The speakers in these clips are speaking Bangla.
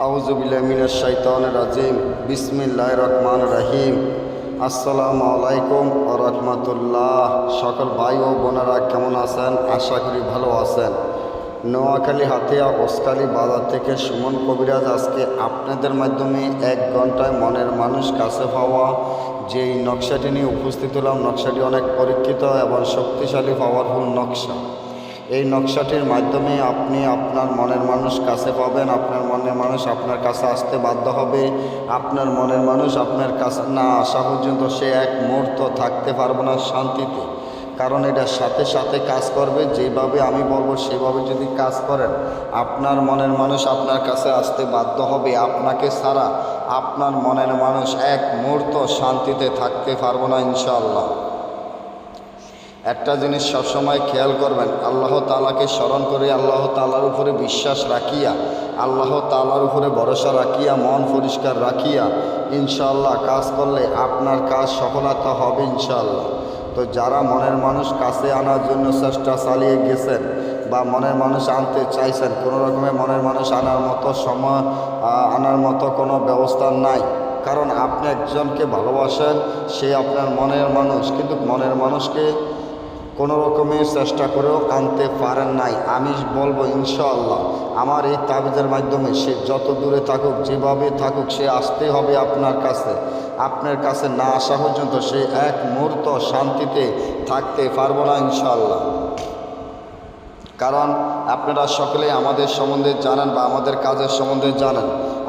আউযুবিল্লাহি মিনাশ শাইতানির রাজিম। বিসমিল্লাহির রহমানির রহিম। আসসালামু আলাইকুম ওয়া রাহমাতুল্লাহ। সকল ভাই ও বোনেরা কেমন আছেন? আশা করি ভালো আছেন। নোয়াখালী হাতিয়া ওসকালি বাজার থেকে সুমন কবিরাজ আজকে আপনাদের মাধ্যমে 1 ঘন্টায় মনের মানুষ কাছে পাওয়া যেই নকশাটি নিয়ে উপস্থিত হলাম, নকশাটি অনেক পরীক্ষিত এবং শক্তিশালী পাওয়ারফুল নকশা। এই নকশাটির মাধ্যমে আপনি আপনার মনের মানুষ কাছে পাবেন। আপনার মনের মানুষ আপনার কাছে আসতে বাধ্য হবে। আপনার মনের মানুষ আপনার কাছে না আসা পর্যন্ত সে এক মুহূর্ত থাকতে পারবে না শান্তিতে, কারণ এটা সাথে সাথে কাজ করবে। যেভাবে আমি বলবো সেভাবে যদি কাজ করেন, আপনার মনের মানুষ আপনার কাছে আসতে বাধ্য হবে। আপনাকে ছাড়া আপনার মনের মানুষ এক মুহূর্ত শান্তিতে থাকতে পারবে না ইনশাআল্লাহ। একটা জিনিস সবসময় খেয়াল করবেন, আল্লাহ তাআলাকে স্মরণ করে, আল্লাহ তাআলার উপরে বিশ্বাস রাখিয়া, আল্লাহ তাআলার উপরে ভরসা রাখিয়া, মন পরিষ্কার রাখিয়া ইনশাআল্লাহ কাজ করলে আপনার কাজ সফলতা হবে ইনশাআল্লাহ। তো যারা মনের মানুষ কাছে আনার জন্য চেষ্টা চালিয়ে গেছেন বা মনের মানুষ আনতে চাইছেন, কোনো রকমের মনের মানুষ আনার মতো কোনো ব্যবস্থা নাই, কারণ আপনি একজনকে ভালোবাসেন, সে আপনার মনের মানুষ, কিন্তু মনের মানুষকে কোনো রকমের চেষ্টা করেও আনতে পারেন নাই। আমি বলবো ইনশাআল্লাহ আমার এই তাবিজের মাধ্যমে সে যত দূরে থাকুক, যেভাবে থাকুক, সে আসতে হবে আপনার কাছে। আপনার কাছে না আসা পর্যন্ত সে এক মুহূর্ত শান্তিতে থাকতে পারবো না ইনশাআল্লাহ। কারণ আপনারা সকলে আমাদের সম্বন্ধে জানেন বা আমাদের কাজের সম্বন্ধে জানেন,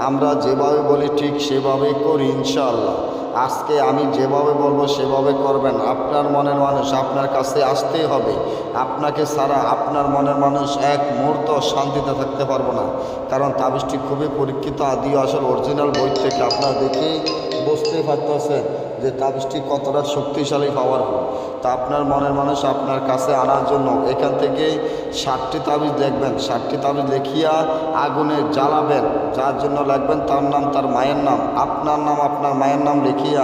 আমরা যেভাবে বলি ঠিক সেভাবেই করি ইনশাআল্লাহ। আজকে আমি যেভাবে বলবো সেভাবে করবেন। আপনার মনের মানুষ আপনার কাছে আসতেই হবে। আপনাকে ছাড়া আপনার মনের মানুষ এক মুহূর্ত শান্তিতে থাকতে পারবো না, কারণ তাবিজটি খুবই পরীক্ষিত। আদি আসল অরিজিনাল বই থেকে আপনারা দেখেই বুঝতে পারতেছেন যে তাবিজটি কতটা শক্তিশালী পাওয়ারফুল। তা আপনার মনের মানুষ আপনার কাছে আনার জন্য এখান থেকে 60টি তাবিজ দেখবেন, 60টি তাবিজ লিখিয়া আগুনে জ্বালাবেন। যার জন্য লাগবেন তার নাম, তার মায়ের নাম, আপনার নাম, আপনার মায়ের নাম লিখিয়া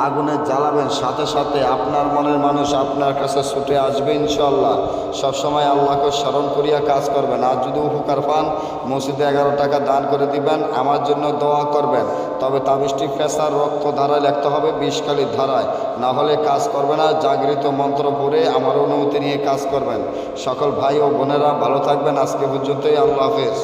আগুনে জ্বালাবেন। সাথে সাথে আপনার মনের মানুষ আপনার কাছে ছুটে আসবে ইনশাআল্লাহ। সবসময় আল্লাহকে স্মরণ করিয়া কাজ করবেন। আর যদি উপকার পান, মসজিদে 11 টাকা দান করে দিবেন, আমার জন্য দোয়া করবেন। তবে তাবিজটি ফেসার রক্ত ধারায় লিখতে হবে, 20 কালির ধারায়, না হলে কাজ করবে না। জাগৃত মন্ত্র পড়ে আমার অনুমতি নিয়ে কাজ করবেন। সকল ভাই ও বোনেরা ভালো থাকবেন। আজকে পর্যন্তই, আল্লাহ হাফেজ।